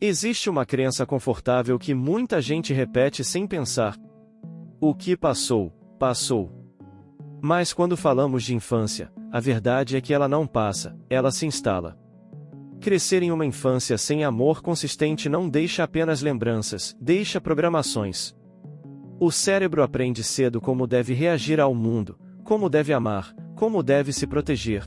Existe uma crença confortável que muita gente repete sem pensar. O que passou, passou. Mas quando falamos de infância, a verdade é que ela não passa, ela se instala. Crescer em uma infância sem amor consistente não deixa apenas lembranças, deixa programações. O cérebro aprende cedo como deve reagir ao mundo, como deve amar, como deve se proteger.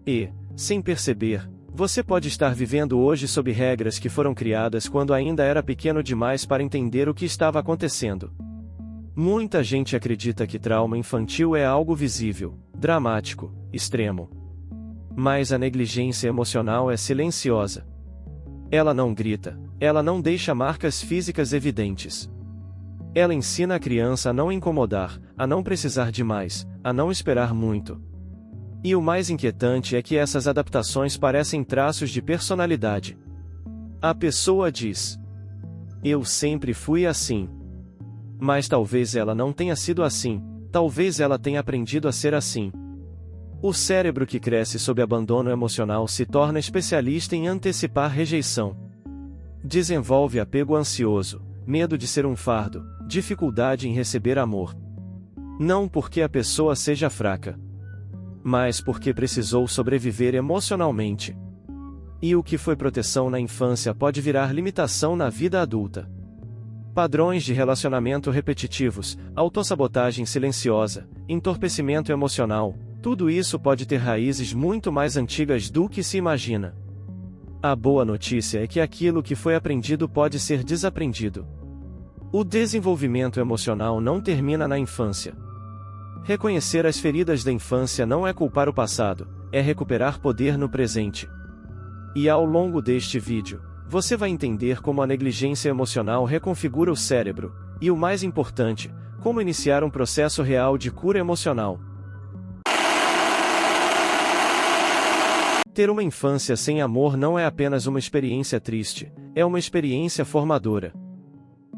E, sem perceber, você pode estar vivendo hoje sob regras que foram criadas quando ainda era pequeno demais para entender o que estava acontecendo. Muita gente acredita que trauma infantil é algo visível, dramático, extremo. Mas a negligência emocional é silenciosa. Ela não grita, ela não deixa marcas físicas evidentes. Ela ensina a criança a não incomodar, a não precisar de mais, a não esperar muito. E o mais inquietante é que essas adaptações parecem traços de personalidade. A pessoa diz: "Eu sempre fui assim." Mas talvez ela não tenha sido assim, talvez ela tenha aprendido a ser assim. O cérebro que cresce sob abandono emocional se torna especialista em antecipar rejeição. Desenvolve apego ansioso, medo de ser um fardo, dificuldade em receber amor. Não porque a pessoa seja fraca, mas porque precisou sobreviver emocionalmente. E o que foi proteção na infância pode virar limitação na vida adulta. Padrões de relacionamento repetitivos, autossabotagem silenciosa, entorpecimento emocional, tudo isso pode ter raízes muito mais antigas do que se imagina. A boa notícia é que aquilo que foi aprendido pode ser desaprendido. O desenvolvimento emocional não termina na infância. Reconhecer as feridas da infância não é culpar o passado, é recuperar poder no presente. E ao longo deste vídeo, você vai entender como a negligência emocional reconfigura o cérebro, e o mais importante, como iniciar um processo real de cura emocional. Ter uma infância sem amor não é apenas uma experiência triste, é uma experiência formadora.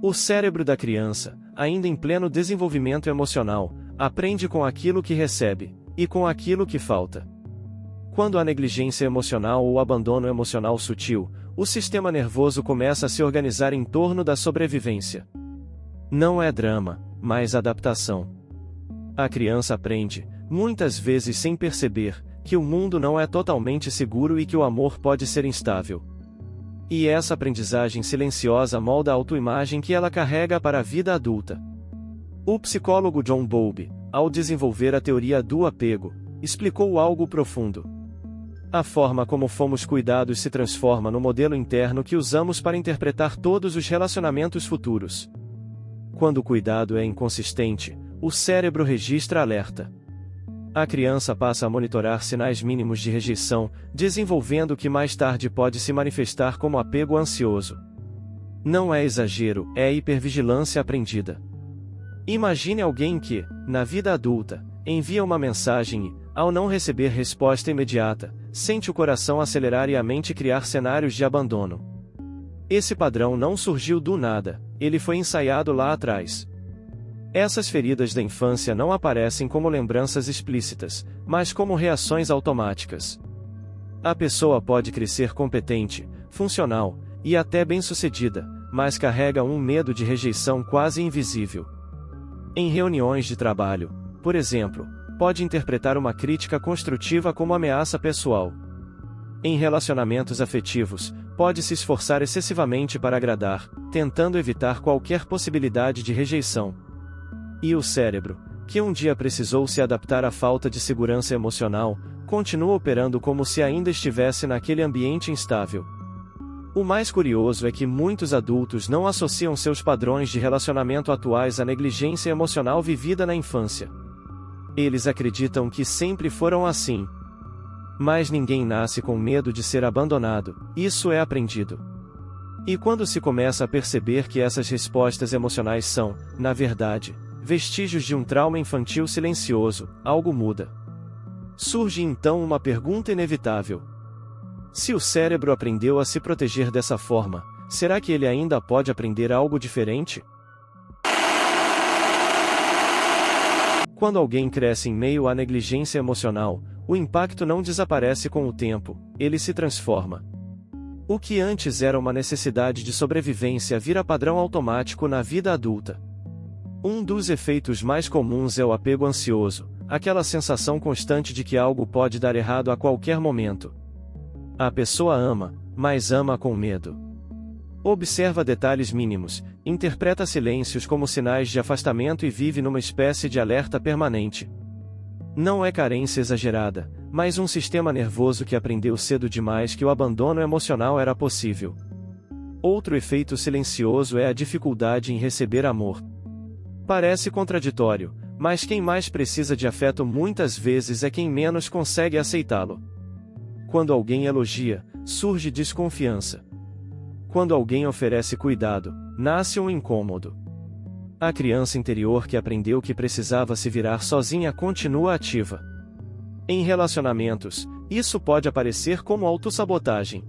O cérebro da criança, ainda em pleno desenvolvimento emocional, aprende com aquilo que recebe, e com aquilo que falta. Quando há negligência emocional ou abandono emocional sutil, o sistema nervoso começa a se organizar em torno da sobrevivência. Não é drama, mas adaptação. A criança aprende, muitas vezes sem perceber, que o mundo não é totalmente seguro e que o amor pode ser instável. E essa aprendizagem silenciosa molda a autoimagem que ela carrega para a vida adulta. O psicólogo John Bowlby, ao desenvolver a teoria do apego, explicou algo profundo. A forma como fomos cuidados se transforma no modelo interno que usamos para interpretar todos os relacionamentos futuros. Quando o cuidado é inconsistente, o cérebro registra alerta. A criança passa a monitorar sinais mínimos de rejeição, desenvolvendo o que mais tarde pode se manifestar como apego ansioso. Não é exagero, é hipervigilância aprendida. Imagine alguém que, na vida adulta, envia uma mensagem e, ao não receber resposta imediata, sente o coração acelerar e a mente criar cenários de abandono. Esse padrão não surgiu do nada, ele foi ensaiado lá atrás. Essas feridas da infância não aparecem como lembranças explícitas, mas como reações automáticas. A pessoa pode crescer competente, funcional, e até bem-sucedida, mas carrega um medo de rejeição quase invisível. Em reuniões de trabalho, por exemplo, pode interpretar uma crítica construtiva como ameaça pessoal. Em relacionamentos afetivos, pode se esforçar excessivamente para agradar, tentando evitar qualquer possibilidade de rejeição. E o cérebro, que um dia precisou se adaptar à falta de segurança emocional, continua operando como se ainda estivesse naquele ambiente instável. O mais curioso é que muitos adultos não associam seus padrões de relacionamento atuais à negligência emocional vivida na infância. Eles acreditam que sempre foram assim. Mas ninguém nasce com medo de ser abandonado, isso é aprendido. E quando se começa a perceber que essas respostas emocionais são, na verdade, vestígios de um trauma infantil silencioso, algo muda. Surge então uma pergunta inevitável. Se o cérebro aprendeu a se proteger dessa forma, será que ele ainda pode aprender algo diferente? Quando alguém cresce em meio à negligência emocional, o impacto não desaparece com o tempo, ele se transforma. O que antes era uma necessidade de sobrevivência vira padrão automático na vida adulta. Um dos efeitos mais comuns é o apego ansioso, aquela sensação constante de que algo pode dar errado a qualquer momento. A pessoa ama, mas ama com medo. Observa detalhes mínimos, interpreta silêncios como sinais de afastamento e vive numa espécie de alerta permanente. Não é carência exagerada, mas um sistema nervoso que aprendeu cedo demais que o abandono emocional era possível. Outro efeito silencioso é a dificuldade em receber amor. Parece contraditório, mas quem mais precisa de afeto muitas vezes é quem menos consegue aceitá-lo. Quando alguém elogia, surge desconfiança. Quando alguém oferece cuidado, nasce um incômodo. A criança interior que aprendeu que precisava se virar sozinha continua ativa. Em relacionamentos, isso pode aparecer como autossabotagem.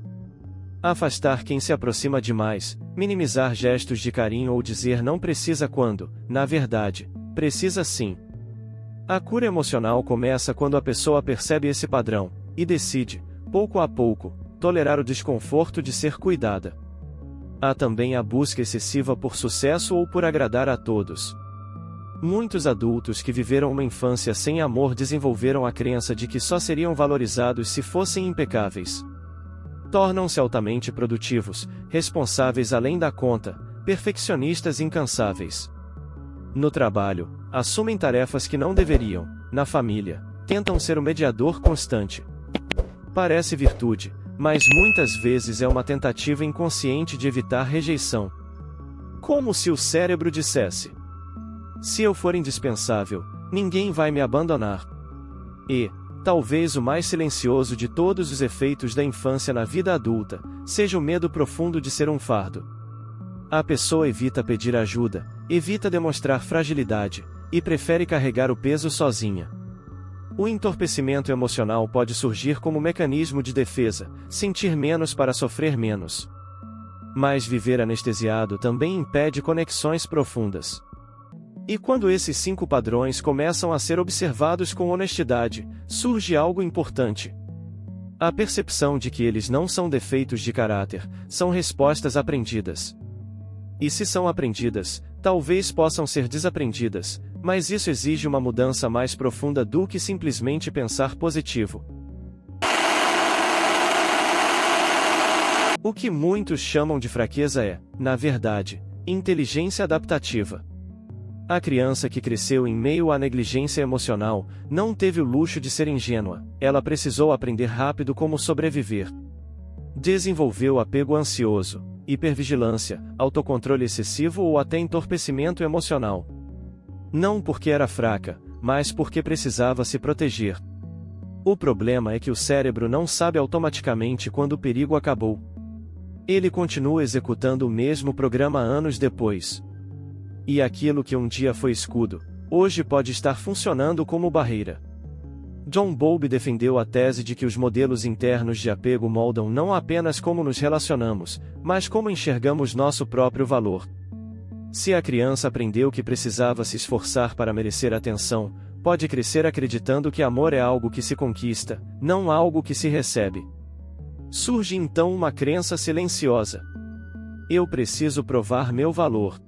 Afastar quem se aproxima demais, minimizar gestos de carinho ou dizer não precisa quando, na verdade, precisa sim. A cura emocional começa quando a pessoa percebe esse padrão, e decide, pouco a pouco, tolerar o desconforto de ser cuidada. Há também a busca excessiva por sucesso ou por agradar a todos. Muitos adultos que viveram uma infância sem amor desenvolveram a crença de que só seriam valorizados se fossem impecáveis. Tornam-se altamente produtivos, responsáveis além da conta, perfeccionistas incansáveis. No trabalho, assumem tarefas que não deveriam, na família, tentam ser o mediador constante. Parece virtude, mas muitas vezes é uma tentativa inconsciente de evitar rejeição. Como se o cérebro dissesse: se eu for indispensável, ninguém vai me abandonar. E, talvez o mais silencioso de todos os efeitos da infância na vida adulta, seja o medo profundo de ser um fardo. A pessoa evita pedir ajuda, evita demonstrar fragilidade, e prefere carregar o peso sozinha. O entorpecimento emocional pode surgir como mecanismo de defesa, sentir menos para sofrer menos. Mas viver anestesiado também impede conexões profundas. E quando esses 5 padrões começam a ser observados com honestidade, surge algo importante. A percepção de que eles não são defeitos de caráter, são respostas aprendidas. E se são aprendidas, talvez possam ser desaprendidas, mas isso exige uma mudança mais profunda do que simplesmente pensar positivo. O que muitos chamam de fraqueza é, na verdade, inteligência adaptativa. A criança que cresceu em meio à negligência emocional, não teve o luxo de ser ingênua, ela precisou aprender rápido como sobreviver. Desenvolveu apego ansioso, hipervigilância, autocontrole excessivo ou até entorpecimento emocional. Não porque era fraca, mas porque precisava se proteger. O problema é que o cérebro não sabe automaticamente quando o perigo acabou. Ele continua executando o mesmo programa anos depois. E aquilo que um dia foi escudo, hoje pode estar funcionando como barreira. John Bowlby defendeu a tese de que os modelos internos de apego moldam não apenas como nos relacionamos, mas como enxergamos nosso próprio valor. Se a criança aprendeu que precisava se esforçar para merecer atenção, pode crescer acreditando que amor é algo que se conquista, não algo que se recebe. Surge então uma crença silenciosa: eu preciso provar meu valor.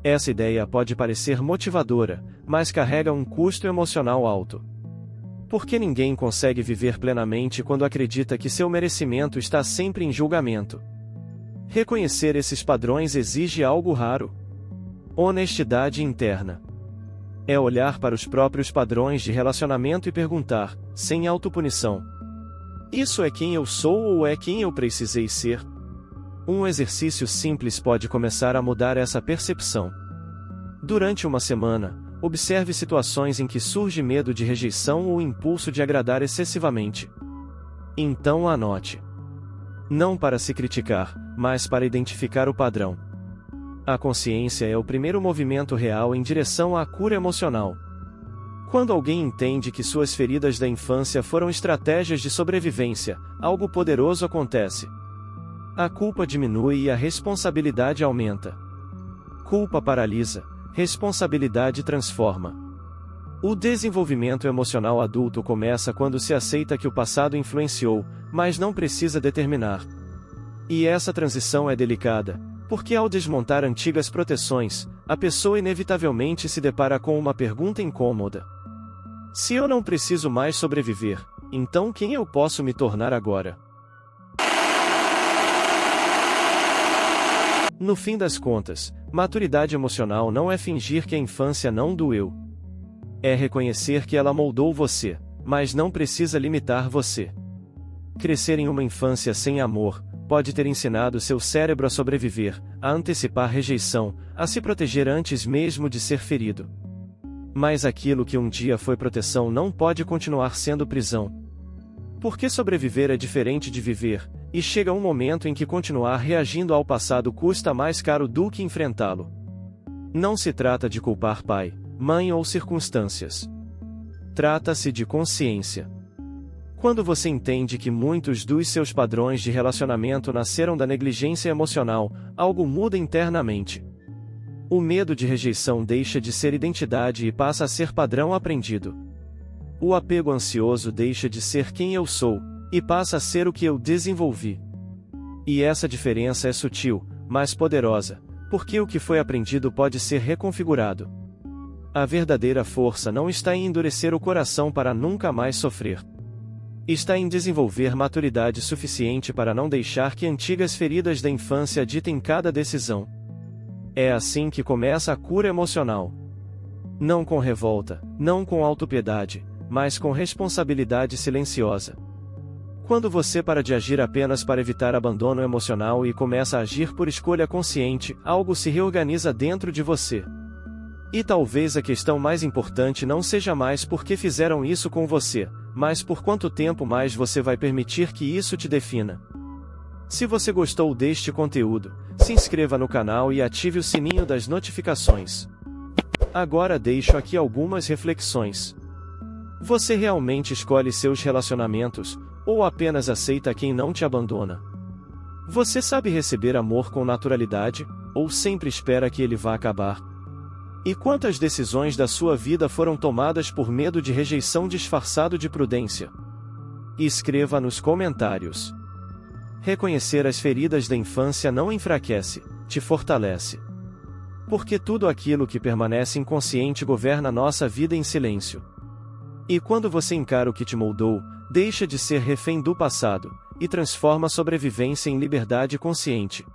Essa ideia pode parecer motivadora, mas carrega um custo emocional alto. Porque ninguém consegue viver plenamente quando acredita que seu merecimento está sempre em julgamento. Reconhecer esses padrões exige algo raro: honestidade interna. É olhar para os próprios padrões de relacionamento e perguntar, sem autopunição: isso é quem eu sou ou é quem eu precisei ser? Um exercício simples pode começar a mudar essa percepção. Durante uma semana, observe situações em que surge medo de rejeição ou impulso de agradar excessivamente. Então anote. Não para se criticar, mas para identificar o padrão. A consciência é o primeiro movimento real em direção à cura emocional. Quando alguém entende que suas feridas da infância foram estratégias de sobrevivência, algo poderoso acontece. A culpa diminui e a responsabilidade aumenta. Culpa paralisa, responsabilidade transforma. O desenvolvimento emocional adulto começa quando se aceita que o passado influenciou, mas não precisa determinar. E essa transição é delicada, porque ao desmontar antigas proteções, a pessoa inevitavelmente se depara com uma pergunta incômoda. Se eu não preciso mais sobreviver, então quem eu posso me tornar agora? No fim das contas, maturidade emocional não é fingir que a infância não doeu. É reconhecer que ela moldou você, mas não precisa limitar você. Crescer em uma infância sem amor pode ter ensinado seu cérebro a sobreviver, a antecipar rejeição, a se proteger antes mesmo de ser ferido. Mas aquilo que um dia foi proteção não pode continuar sendo prisão. Porque sobreviver é diferente de viver, e chega um momento em que continuar reagindo ao passado custa mais caro do que enfrentá-lo. Não se trata de culpar pai, mãe ou circunstâncias. Trata-se de consciência. Quando você entende que muitos dos seus padrões de relacionamento nasceram da negligência emocional, algo muda internamente. O medo de rejeição deixa de ser identidade e passa a ser padrão aprendido. O apego ansioso deixa de ser quem eu sou, e passa a ser o que eu desenvolvi. E essa diferença é sutil, mas poderosa, porque o que foi aprendido pode ser reconfigurado. A verdadeira força não está em endurecer o coração para nunca mais sofrer. Está em desenvolver maturidade suficiente para não deixar que antigas feridas da infância ditem cada decisão. É assim que começa a cura emocional. Não com revolta, não com autopiedade, mas com responsabilidade silenciosa. Quando você para de agir apenas para evitar abandono emocional e começa a agir por escolha consciente, algo se reorganiza dentro de você. E talvez a questão mais importante não seja mais por que fizeram isso com você, mas por quanto tempo mais você vai permitir que isso te defina. Se você gostou deste conteúdo, se inscreva no canal e ative o sininho das notificações. Agora deixo aqui algumas reflexões. Você realmente escolhe seus relacionamentos, ou apenas aceita quem não te abandona? Você sabe receber amor com naturalidade, ou sempre espera que ele vá acabar? E quantas decisões da sua vida foram tomadas por medo de rejeição disfarçado de prudência? Escreva nos comentários. Reconhecer as feridas da infância não enfraquece, te fortalece. Porque tudo aquilo que permanece inconsciente governa nossa vida em silêncio. E quando você encara o que te moldou, deixa de ser refém do passado, e transforma a sobrevivência em liberdade consciente.